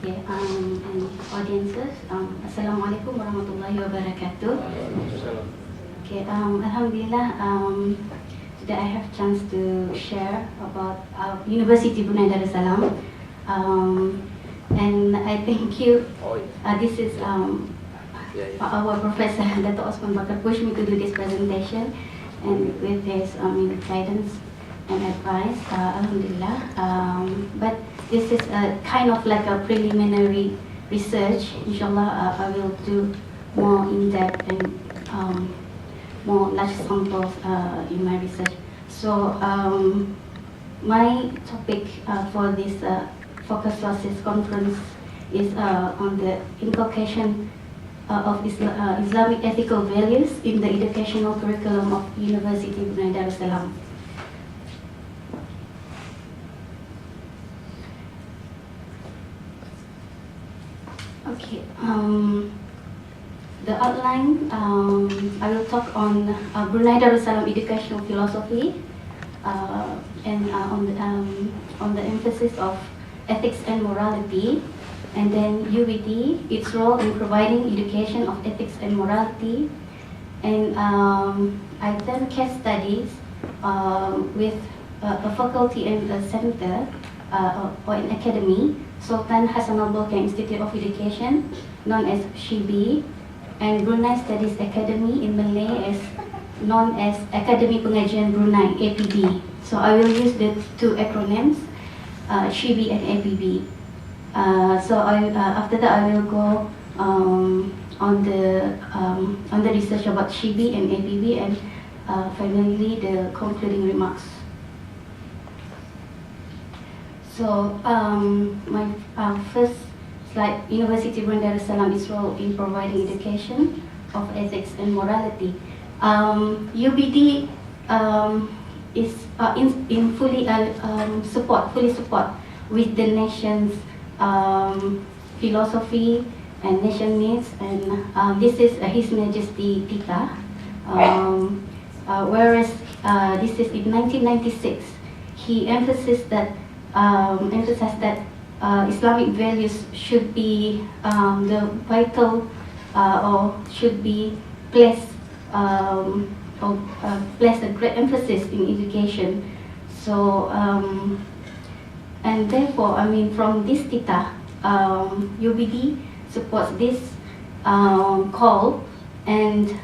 Okay, and audiences, Assalamualaikum warahmatullahi wabarakatuh. Okay, Alhamdulillah, today I have chance to share about University Brunei Darussalam, and I thank you. This is our professor, Dr. Osman Bakar, pushed me to do this presentation, and with his guidance and advice, Alhamdulillah. But this is a kind of like a preliminary research. Inshallah, I will do more in-depth and more large samples in my research. So my topic for this Focus SOASCIS conference is on the inculcation of Islamic ethical values in the educational curriculum of University Brunei Darussalam. Okay, the outline, I will talk on Brunei Darussalam educational philosophy and on the emphasis of ethics and morality, and then UBD, its role in providing education of ethics and morality, and I then case studies with a faculty and a center or an academy, Sultan Hassan Al-Bolkiah Institute of Education, known as SHBI, and Brunei Studies Academy in Malay as known as Academy Pengajian Brunei, APB. So I will use the two acronyms, SHBI and APB. So after that I will go on the research about SHBI and APB, and finally the concluding remarks. So my first slide, University Brunei Darussalam, its role in providing education of ethics and morality. UBD is in fully support with the nation's philosophy and nation needs, and this is His Majesty Tita. Whereas this is in 1996, he emphasized that Islamic values should be the vital or should be placed place a great emphasis in education. So and therefore, from this data, UBD supports this call, and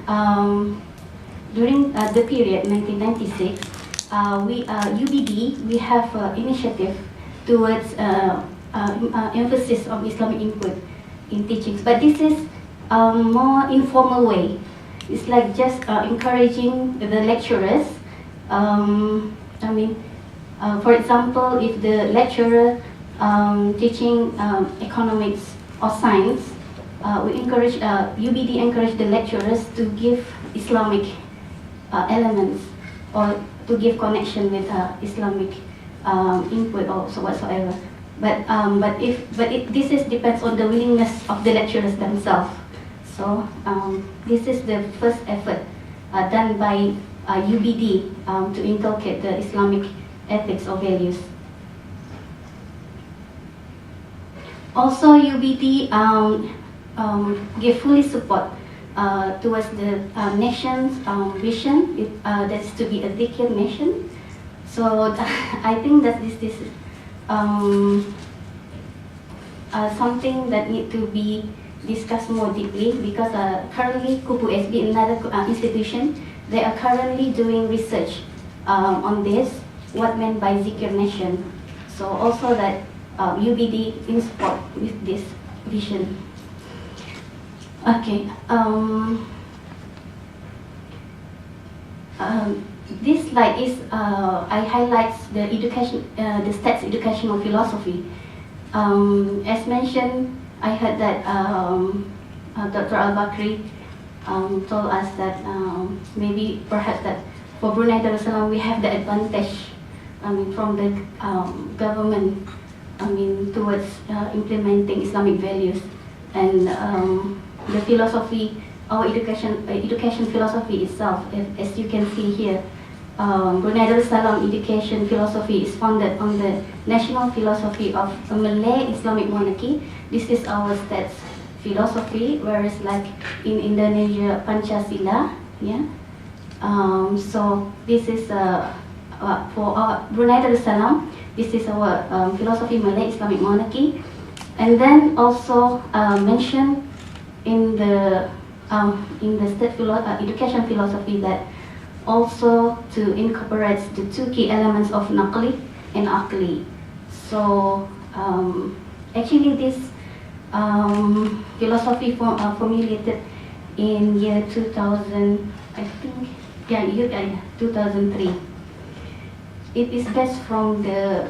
during the period 1996, UBD, we have initiative towards emphasis on Islamic input in teachings, but this is more informal way. It's like just encouraging the lecturers. For example, if the lecturer teaching economics or science, we encourage UBD encourage the lecturers to give Islamic elements or to give connection with Islamic input or so whatsoever. But this is depends on the willingness of the lecturers themselves. So this is the first effort done by UBD to inculcate the Islamic ethics or values. Also, UBD give fully support towards the nation's vision, that's to be a decade nation. So I think that this is something that need to be discussed more deeply, because currently Kupu SB, another institution, they are currently doing research on this, what meant by Zikir Nation. So also that UBD in support with this vision. Okay. This slide is I highlights the education, the state's educational philosophy. As mentioned, I heard that Dr. Al-Bakri told us that maybe perhaps that for Brunei Darussalam we have the advantage, from the government, towards implementing Islamic values, and the philosophy, our education philosophy itself, as you can see here, Brunei Darussalam education philosophy is founded on the national philosophy of a Malay Islamic monarchy. This is our state's philosophy, whereas like in Indonesia, Pancasila. Yeah. So this is for our Brunei Darussalam. This is our philosophy, Malay Islamic monarchy, and then also mentioned in the state education philosophy that also to incorporate the two key elements of naqli and aqli. So actually this philosophy formulated in year 2000, I think, yeah, 2003. It is based from the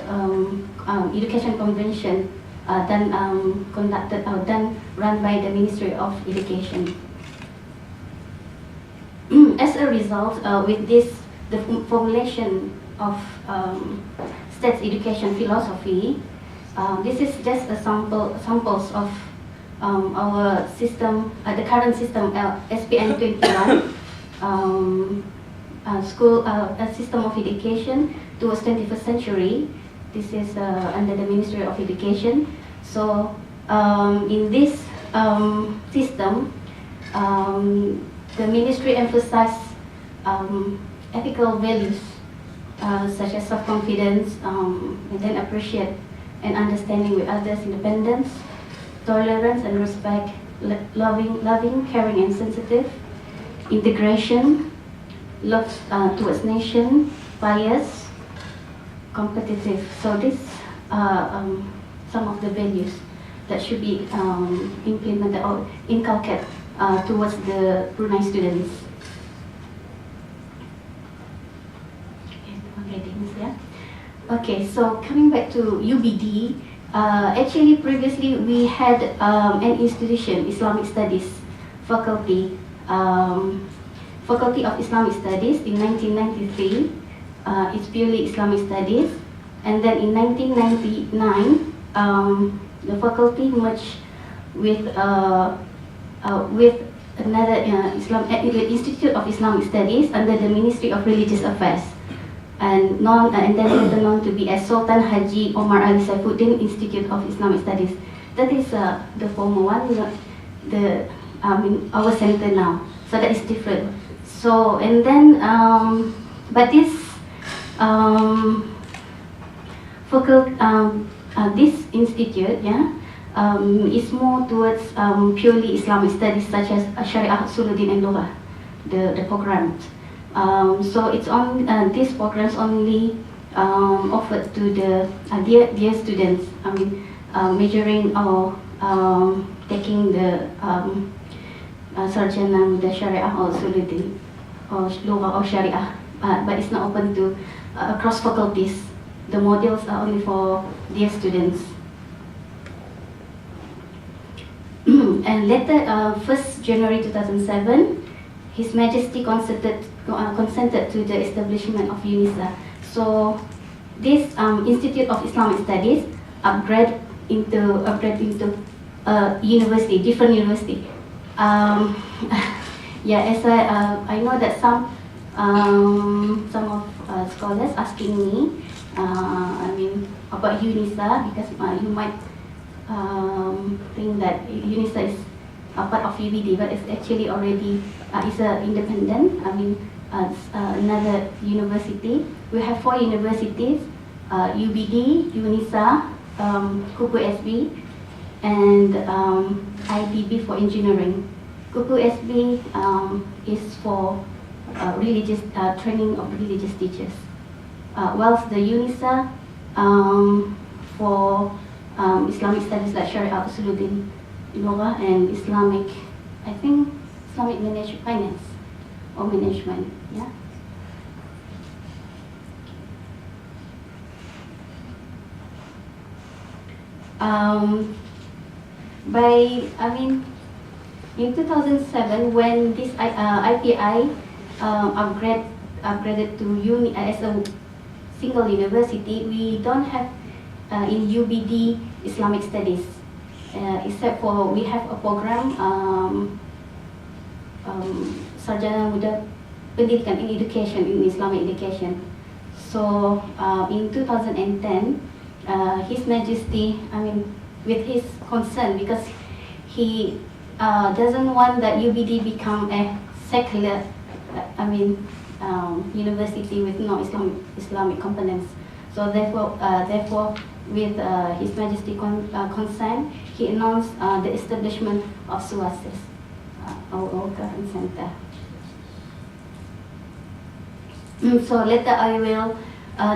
education convention done run by the Ministry of Education. As a result, with this, the formulation of state education philosophy, this is just a samples of our system, the current system, SPN 21, school a system of education towards 21st century. This is under the Ministry of Education. So in this system, the ministry emphasizes ethical values such as self-confidence, and then appreciate and understanding with others, independence, tolerance and respect, loving, caring and sensitive, integration, love towards nation, bias, competitive. So these are some of the values that should be implemented or inculcated towards the Brunei students. Okay, so coming back to UBD, actually previously we had an institution, Islamic Studies faculty, Faculty of Islamic Studies in 1993. It's purely Islamic Studies, and then in 1999, the faculty merged with another Institute of Islamic Studies under the Ministry of Religious Affairs, and then later known to be as Sultan Haji Omar Ali Saifuddin Institute of Islamic Studies. That is the former one, our center now. So that is different. So and then, but this this institute, yeah, is more towards purely Islamic studies such as Sharia, Suluddin and Lugha, the programs. So it's on these programs only offered to the dear students. I mean, majoring or taking the sarjana, the Sharia or Suluddin or Lugha or Sharia, but it's not open to across faculties. The modules are only for dear students. And later, 1st January 2007, His Majesty consented to the establishment of UNIDA. So this Institute of Islamic Studies upgrade into university, different university. Yeah, as I know that some of scholars asking me, I mean, about UNIDA, because you might think that UNIDA is a part of UBD, but it's actually already is a independent. I mean, another university. We have 4 universities: UBD, UNIDA, Kuku SB, and ITB for engineering. Kuku SB is for religious training of religious teachers, whilst the UNIDA for Islamic studies like Sharia, Usuluddin, Lugha, and Islamic, I think Islamic finance or management. Yeah. In 2007, when this IPI upgraded to as a single university, we don't have in UBD Islamic studies, except for we have a program Sarjana Muda pendidikan, in education, in Islamic education. So in 2010, His Majesty, with his concern, because he doesn't want that UBD become a secular, university with no Islamic components. So therefore, with His Majesty consent, he announced the establishment of SOASCIS, our current center. So later I will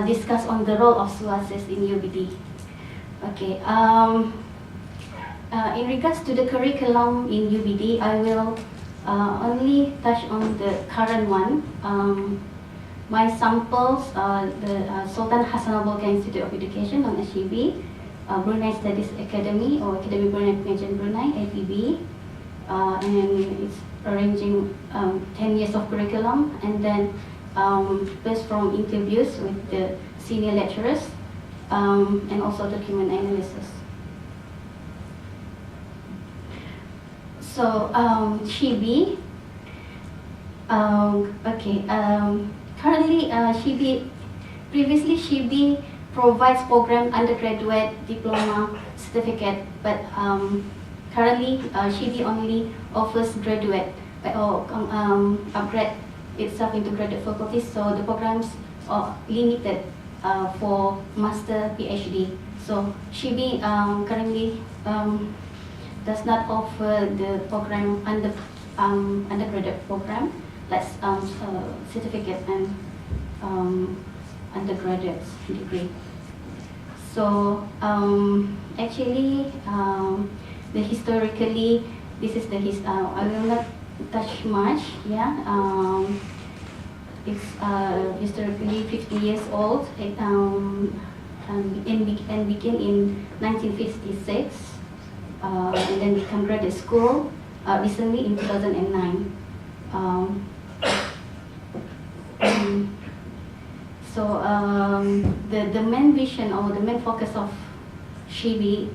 discuss on the role of SOASCIS in UBD. Okay. In regards to the curriculum in UBD, I will only touch on the current one. My samples are the Sultan Hassan Al Bolkiah Institute of Education on SHBI, Brunei Studies Academy or Academy Brunei Pengajian Brunei, APB, and it's arranging 10 years of curriculum, and then based from interviews with the senior lecturers and also document analysis. So SHBI, currently previously SHBI provides program undergraduate diploma certificate, but currently SHBI only offers graduate or upgrade itself into graduate faculty, so the programs are limited for master PhD. So SHBI currently does not offer the program undergraduate program, like certificate and undergraduate degree. So actually, historically, this is the I will not touch much. Yeah, it's historically 50 years old. It and began in 1956. And then become graduate school recently in 2009. So the main vision or the main focus of SHBI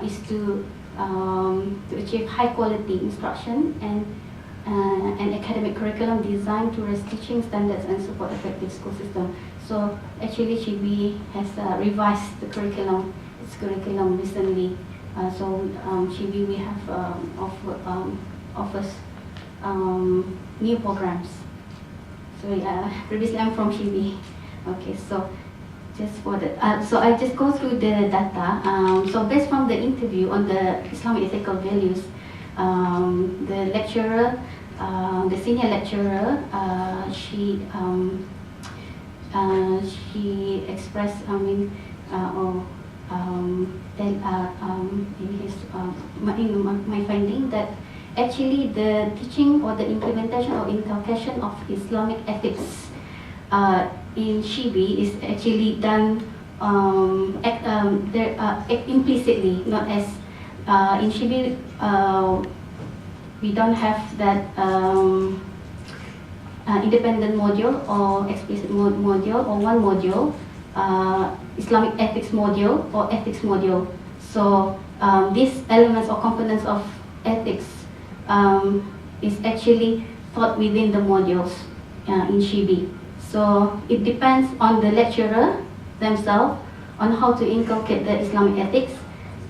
is to achieve high quality instruction and an academic curriculum designed to raise teaching standards and support effective school system. So actually SHBI has revised the curriculum, its curriculum recently. So SHBI we have offers new programs. So previously I'm from SHBI. Okay, so just for the so I just go through the data. So based from the interview on the Islamic ethical values, the lecturer, the senior lecturer, she expressed, in his my finding that actually the teaching or the implementation or inculcation of Islamic ethics in SHBI is actually done implicitly, not as in SHBI we don't have that independent module or explicit module or one module. Islamic ethics module or ethics module. So these elements or components of ethics is actually taught within the modules in SHBI. So it depends on the lecturer themselves on how to inculcate the Islamic ethics.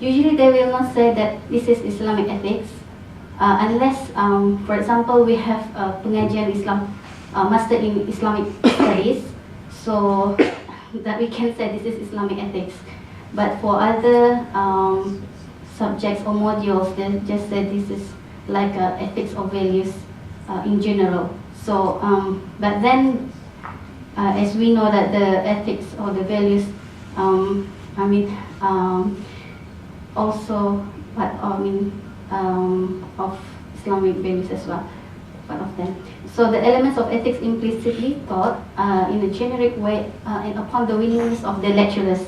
Usually they will not say that this is Islamic ethics unless, for example, we have pengajian Islam, master in Islamic studies. So that we can say this is Islamic ethics. But for other subjects or modules, they just say this is like ethics or values in general. So, but then, as we know that the ethics or the values, also part of Islamic values as well, part of them. So the elements of ethics implicitly taught in a generic way and upon the willingness of the lecturers.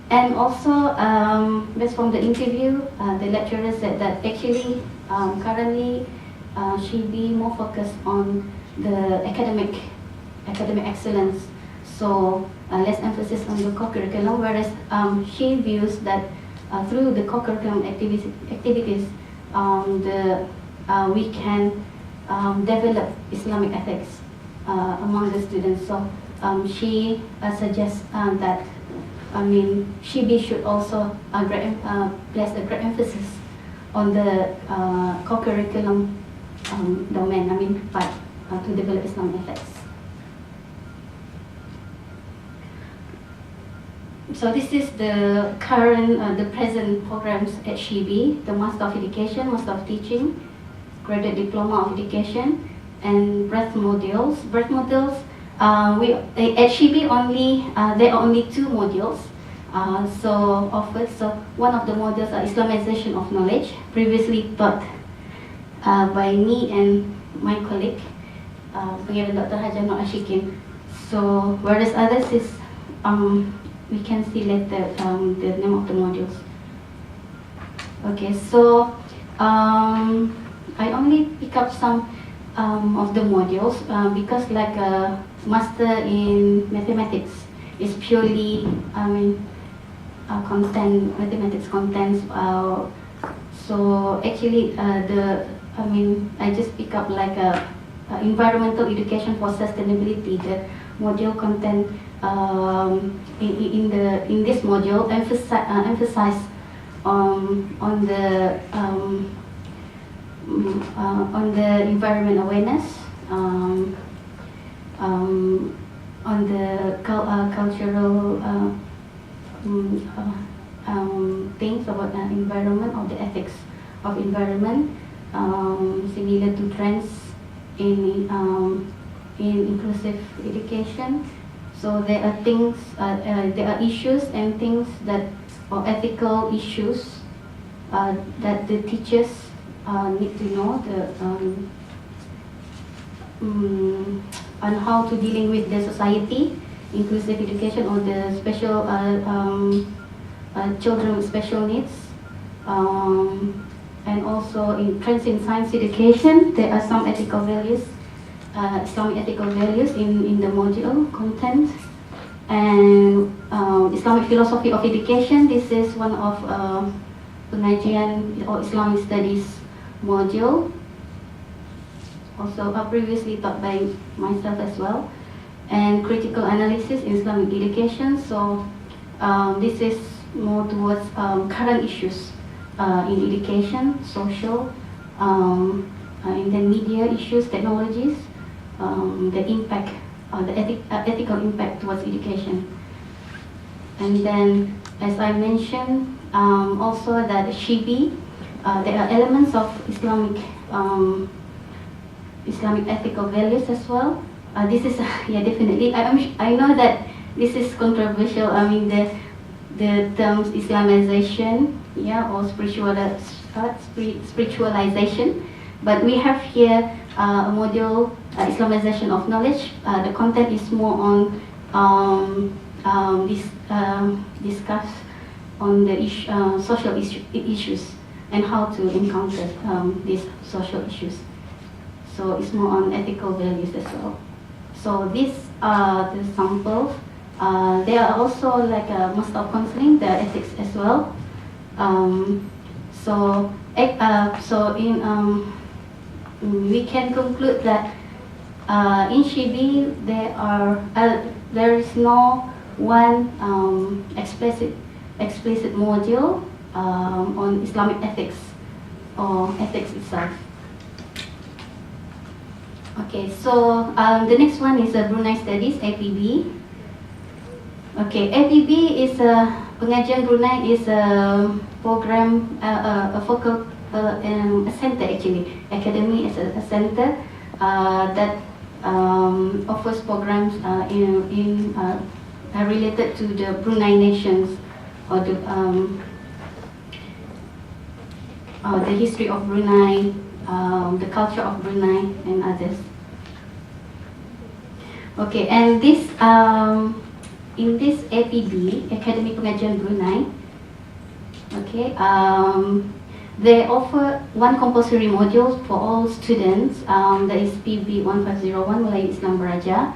And also, based from the interview, the lecturer said that actually, currently, SHBI more focused on the academic excellence. So less emphasis on the co-curriculum, whereas she views that through the co-curriculum activities, we can develop Islamic ethics among the students. So she suggests that SHBI should also place a great emphasis on the co-curriculum domain, part to develop Islamic ethics. So this is the current, the present programs at SHBI: the Master of Education, Master of Teaching, Graduate Diploma of Education, and breadth modules. Breadth modules, at SHBI only there are only 2 modules. Offered. So one of the modules are Islamization of knowledge, previously taught by me and my colleague, Dr. Hajar Nur Ashikin. So whereas others is we can see later the name of the modules. Okay, so I only pick up some of the modules because like a master in mathematics is purely content, mathematics contents. So actually I just pick up like a environmental education for sustainability. The module content in this module emphasize on the environment awareness, on the cultural things about environment, or the ethics of environment, similar to trends in inclusive education. So there are things, there are issues and things that, or ethical issues that the teachers need to know on how to dealing with the society, inclusive education, or the special children with special needs, and also in trends in science education. There are some ethical values, Islamic ethical values in the module content, and Islamic philosophy of education. This is one of pengajian or Islamic studies module, also previously taught by myself as well, and critical analysis in Islamic education. So this is more towards current issues in education, social, and then media issues, technologies, the impact, the ethical impact towards education. And then, as I mentioned, also that SHBI, there are elements of Islamic ethical values as well. This is definitely. I know that this is controversial. The terms Islamization, or spiritualization, but we have here a module, Islamization of knowledge. The content is more on discuss on the social issues and how to encounter these social issues. So it's more on ethical values as well. So these are the samples. There are also like a master of counseling, the ethics as well. We can conclude that in SHBI there is no one explicit module on Islamic ethics or ethics itself. Okay, so the next one is Brunei Studies, APB. Okay, APB is Pengajian Brunei is a program, a focal, a center actually, academy is a center that offers programs related to the Brunei nations, or the history of Brunei, the culture of Brunei, and others. Okay, and this in this APB, Academy Pengajian Brunei, okay, they offer one compulsory module for all students, that is PB 1501, Malay Islam Beraja.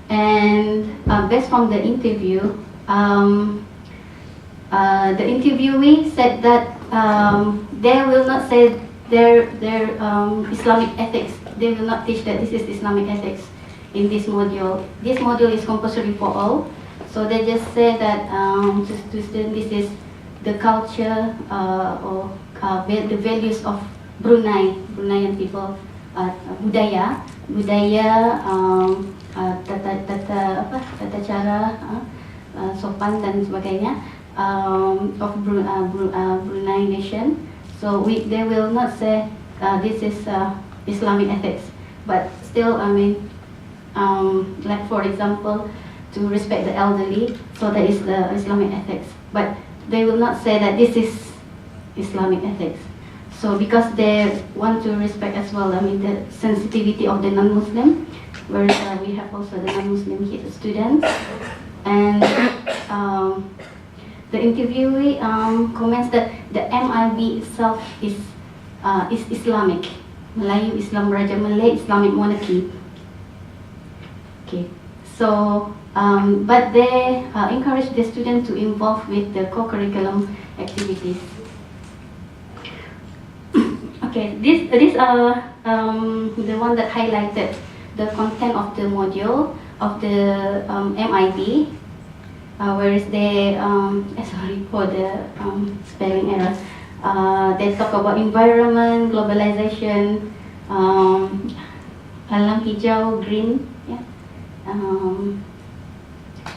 And based from the interview, the interviewee said that they will not say their Islamic ethics. They will not teach that this is Islamic ethics. in this module. This module is compulsory for all. So they just say that to students, this is the culture or the values of Bruneian people, budaya, tata cara, sopan dan sebagainya of Brunei nation. So they will not say this is Islamic ethics, but still, I mean, like for example, to respect the elderly, so that is the Islamic ethics. But they will not say that this is Islamic ethics. So because they want to respect as well, I mean, the sensitivity of the non-Muslim, whereas we have also the non-Muslim students. And the interviewee comments that the MIB itself is Islamic, Melayu Islam Raja Malay Islamic monarchy. Okay, so but they encourage the student to involve with the co-curriculum activities. Okay, these are the one that highlighted the content of the module of the MIB, whereas they sorry for the spelling error. They talk about environment, globalization, alam hijau, green, yeah,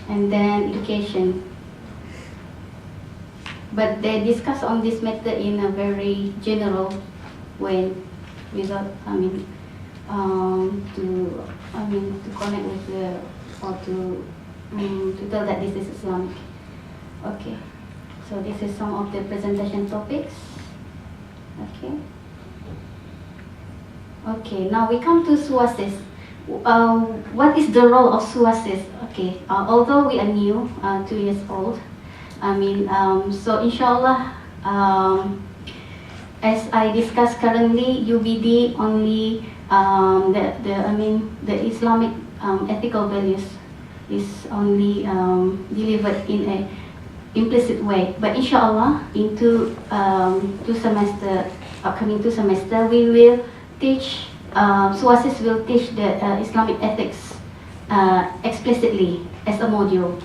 and then education. But they discuss on this matter in a very general way, without, to connect with the, or to tell that this is Islamic. Okay, so this is some of the presentation topics. Okay. Okay, now we come to SOASCIS. What is the role of SOASCIS? Okay, although we are new, 2 years old, so inshallah, as I discussed currently, UBD only the Islamic ethical values is only delivered in a implicit way. But inshallah, in upcoming 2 semester, we will teach. SOASCIS will teach the Islamic ethics explicitly as a module.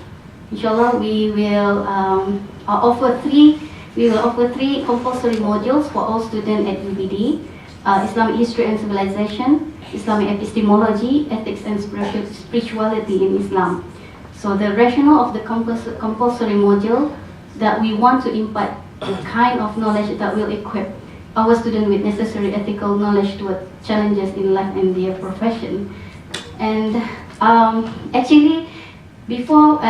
Inshallah, we will offer 3 compulsory modules for all students at UBD: Islamic history and civilization, Islamic epistemology, ethics and spirituality in Islam. So the rationale of the compulsory module, that we want to impart the kind of knowledge that will equip our students with necessary ethical knowledge toward challenges in life and their profession. And actually, before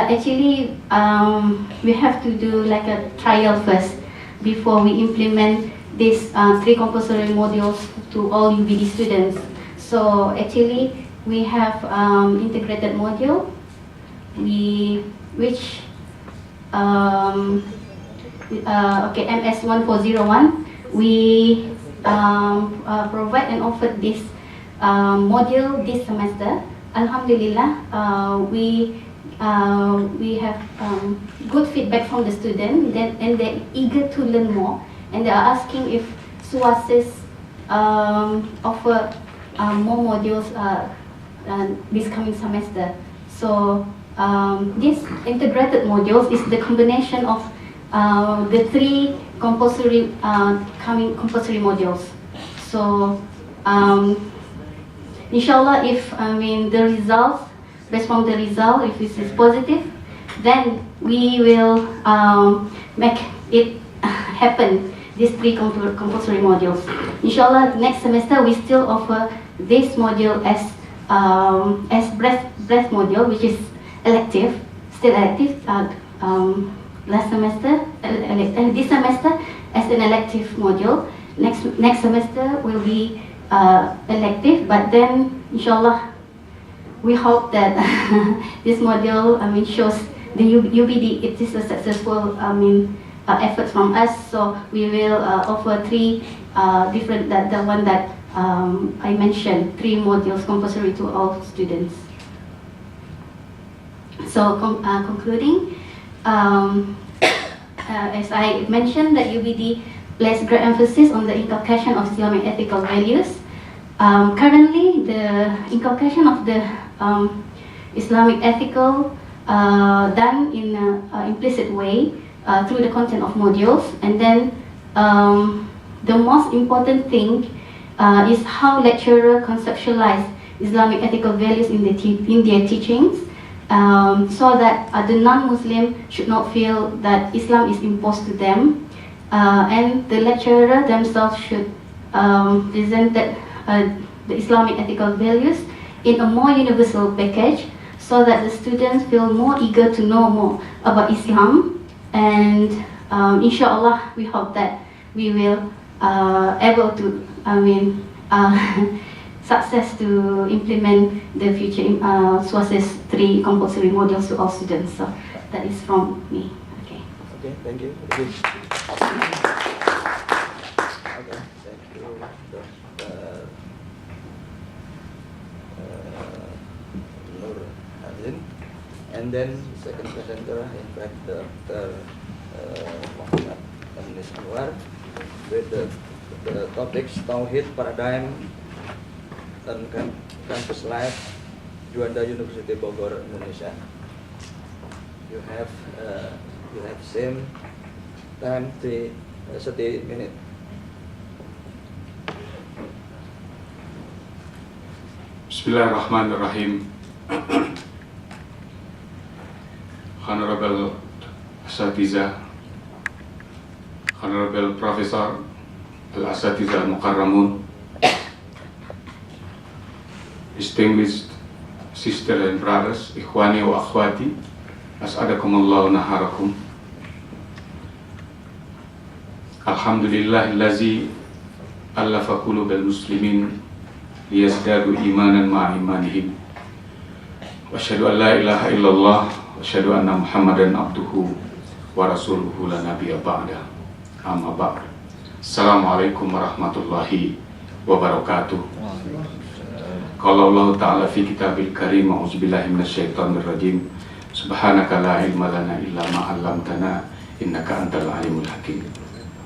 we have to do like a trial first before we implement these 3 compulsory modules to all UBD students. So actually, we have integrated module, MS 1401. We provide and offer this module this semester. Alhamdulillah, we have good feedback from the students, and they're eager to learn more, and they are asking if SOASCIS offer more modules this coming semester. So this integrated modules is the combination of the 3 compulsory compulsory modules. So inshallah, if the results, based on the result, if this is positive, then we will make it happen, these 3 compulsory modules. Inshallah, next semester we still offer this module as breadth module, which is elective, still elective. Last semester, this semester as an elective module. Next semester will be elective, but then inshallah, we hope that this module, shows the UBD it is a successful, effort from us. So we will offer 3 different, the one that I mentioned, 3 modules compulsory to all students. So concluding, as I mentioned, that UBD places great emphasis on the inculcation of Islamic ethical values. Currently, the inculcation of the Islamic ethical done in an implicit way through the content of modules, and then the most important thing is how lecturer conceptualize Islamic ethical values in their teachings, so that the non-Muslim should not feel that Islam is imposed to them, and the lecturer themselves should present that, the Islamic ethical values in a more universal package, so that the students feel more eager to know more about Islam. And inshallah, we hope that we will able to, success to implement the future SOASCIS 3 compulsory modules to all students. So that is from me. Okay. Okay, thank you. Okay, thank you, Dr. Norhazlin. And then second presenter, in fact, Dr. Mohammad Emnis Anwar, with the topics Tauhid Paradigm and Campus Life, Djuanda Universiti Bogor, Indonesia. You have same time 30 minutes. Bismillahirrahmanirrahim. Honorable Asatiza, Honorable Professor Al-Asatiza Al-Mukarramun, distinguished sisters and brothers, Ikhwani wa Akhwati, As'adakumullahu naharakum. Alhamdulillahillazi allafa qulubal muslimin liyazdadu imanan ma'a imanihim. Wa asyhadu an la ilaha illallah wa asyhadu anna Muhammadan abduhu wa rasuluhu la nabiyya ba'da. Amma ba'd. Assalamualaikum warahmatullahi wabarakatuh. Qala Allah Ta'ala fi kitabil karim, a'udzubillahi minasyaitonir rajim. Subhanaka la ilma lana illa ma 'allamtana innaka antal alimul hakim.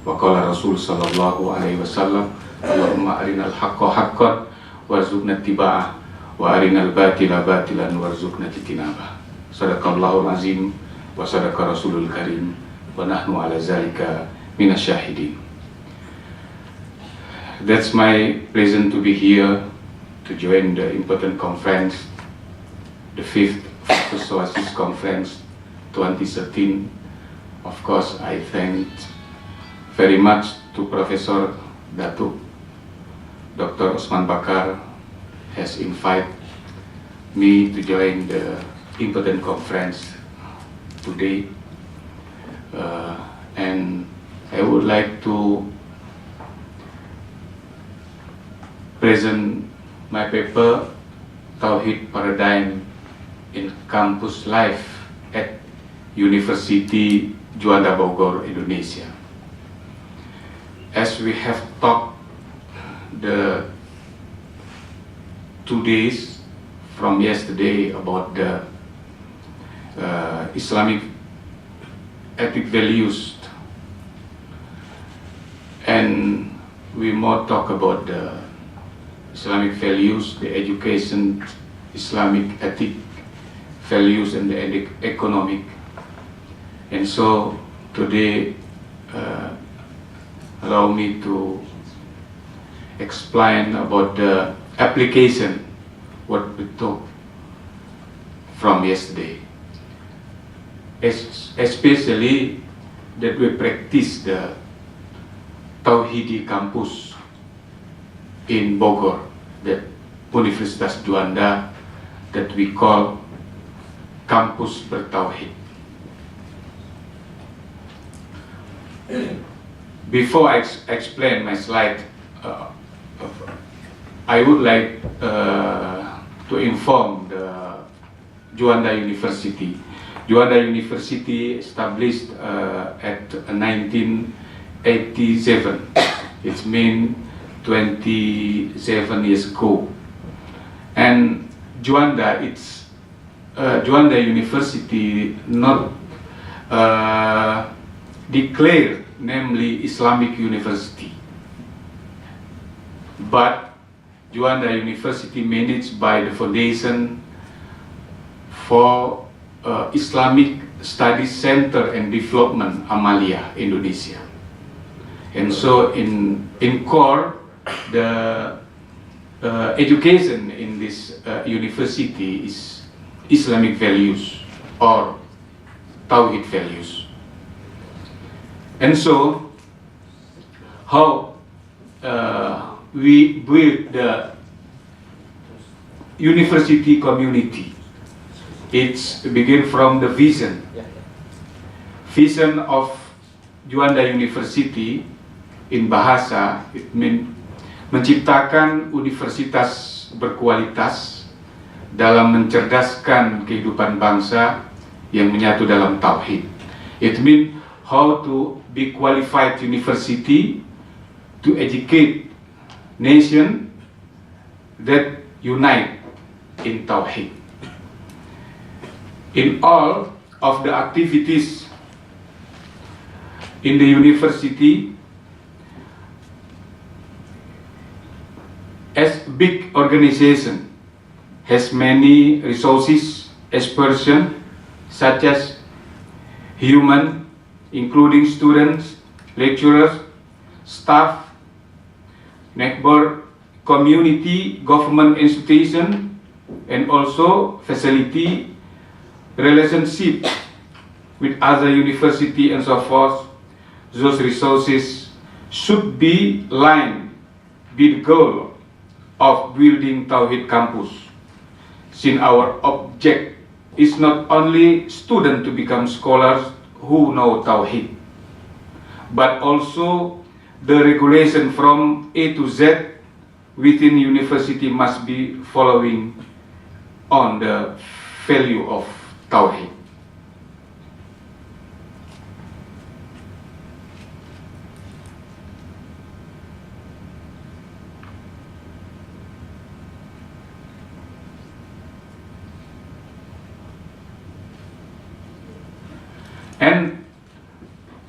Wa qala Rasul sallallahu alaihi wasallam, Allahumma arinal haqqa haqqan warzuqna ittiba'ah wa arinal batila batilan warzuqna ijtinabah. Sadaqallahul azim wa sadaqa Rasulul karim wa nahnu ala zalika minasyahidin. That's my pleasure to be here to join the important conference, the 5th SOASCIS Conference 2013. Of course, I thank very much to Professor Datuk Dr. Osman Bakar has invited me to join the important conference today, and I would like to present my paper, Tauhid Paradigm in Campus Life at Universiti Djuanda Bogor, Indonesia. As we have talked the 2 days from yesterday about the Islamic ethic values, and we more talk about the Islamic values, the education, Islamic ethic values, and the economic. And so today, allow me to explain about the application, what we talked from yesterday. Especially that we practice the Tauhidi campus in Bogor, the Universitas Djuanda, that we call Campus Bertauhid. Before I explain my slide, I would like to inform the Djuanda University. Djuanda University established at 1987. It means 27 years ago. And Djuanda, it's Djuanda University not declared namely Islamic University, but Djuanda University, managed by the Foundation for Islamic Studies Center and Development, Amalia, Indonesia. And so in core, the education in this university is Islamic values or Tauhid values. And so how we build the university community. It's begin from the vision of Djuanda University. In bahasa, it means menciptakan universitas berkualitas dalam mencerdaskan kehidupan bangsa yang menyatu dalam Tauhid. It means how to be qualified university to educate nation that unite in Tauhid. In all of the activities in the university, as big organization has many resources as person, such as human, including students, lecturers, staff, neighbor, community, government institution, and also facility, relationship with other university and so forth. Those resources should be aligned with the goal of building Tauhid campus, since our object is not only students to become scholars who know Tauhid, but also the regulation from A to Z within university must be following on the value of Tauhid. And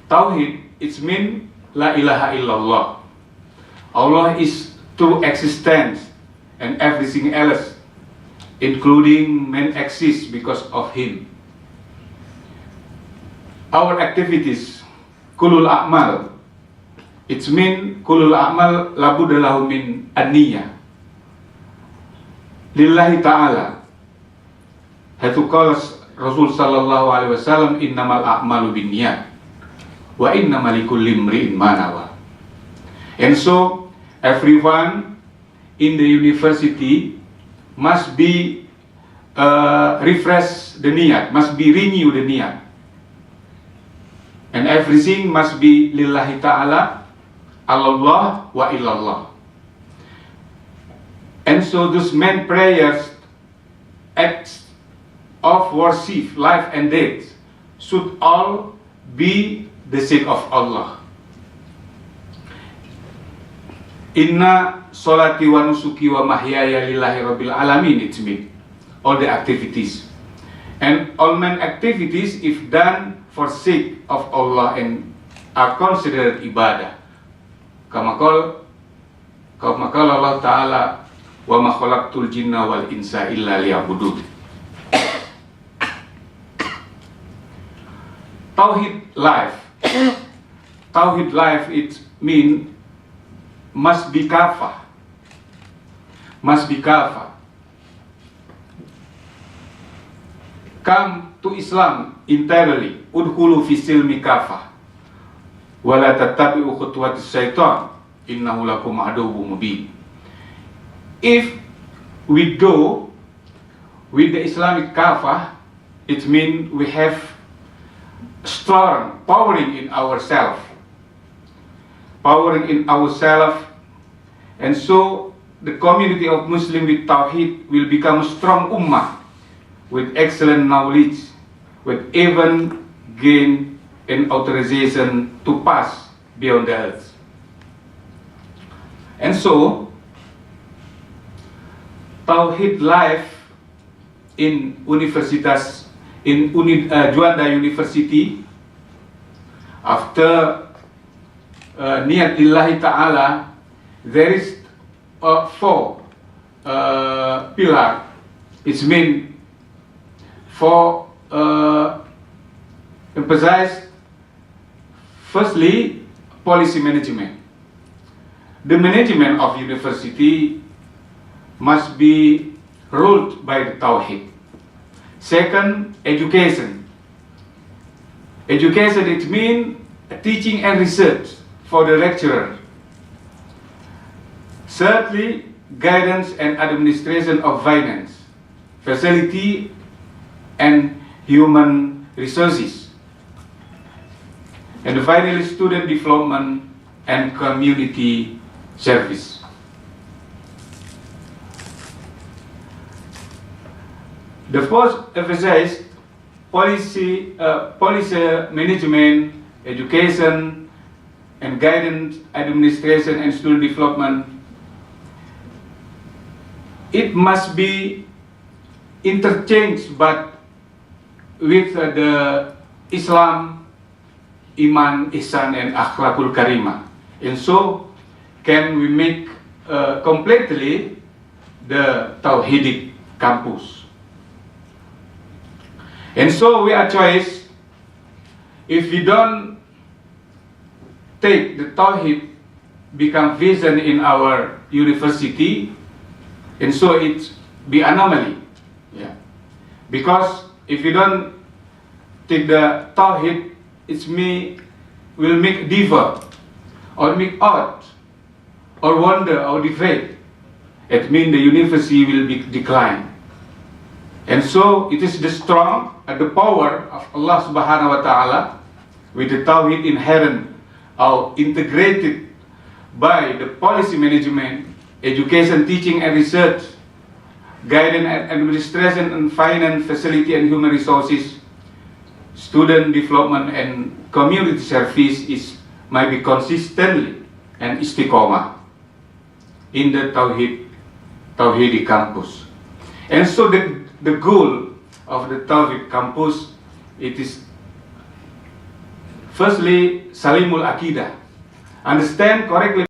Tauhid, it means La ilaha illallah. Allah is true existence, and everything else, including man, exists because of Him. Our activities, kulul a'mal, it means kulul a'mal labudda lahu min an-niyah lillahi ta'ala. Hatu qala Rasul sallallahu alaihi wasallam, innamal a'malu binniyat wa innamal likulli imri'in ma nawa. And so everyone in the university must be refresh the niyat, must be renew the niyat, and everything must be lillahi ta'ala, Allah wa illallah. And so those main prayers, acts of worship, life and death, should all be the sake of Allah. Inna solati wa nusuki wa mahyaya lillahi rabbil alamin, it means all the activities. And all main activities, if done for sake of Allah, and are considered ibadah. Kama qala Allah Ta'ala, wa ma khalaqtul jinna wal insa illa liya'budun. Tauhid life. Tauhid life, it means must be kafah. Must be kafah. Come to Islam entirely. Udkhulu fi silmi kafah. Wala tattabi'u khutuwatis syaitan. Innahu lakum aduwwum mubin. If we go with the Islamic kafah, it means we have strong powering in ourselves, and so the community of Muslim with Tawhid will become a strong ummah with excellent knowledge, with even gain and authorization to pass beyond the earth. And so Tauhid life in universitas, in Djuanda University, after niyat lillahi ta'ala, there is 4 pillar, it's mean for emphasize firstly policy management. The management of university must be ruled by the Tauhid. Second, education. Education, it means teaching and research for the lecturer. Thirdly, guidance and administration of finance, facility and human resources. And finally, student development and community service. The first emphasize policy management, education, and guidance, administration, and student development. It must be interchanged, but with the Islam, Iman, Ihsan, and Akhlaqul Karimah. And so, can we make completely the Tauhidic campus? And so we are choice, if we don't take the Tauhid become vision in our university, and so it be anomaly. Yeah. Because if you don't take the Tauhid, will make diva, or make odd, or wonder, or debate. It means the university will be declined. And so it is the strong and the power of Allah subhanahu wa ta'ala with the Tawhid inherent or integrated by the policy management, education, teaching and research, guidance and administration and finance, facility and human resources, student development and community service might be consistently and istiqomah in the Tauhidi campus. And so the goal of the Tauhid campus, it is firstly Salimul Aqidah, understand correctly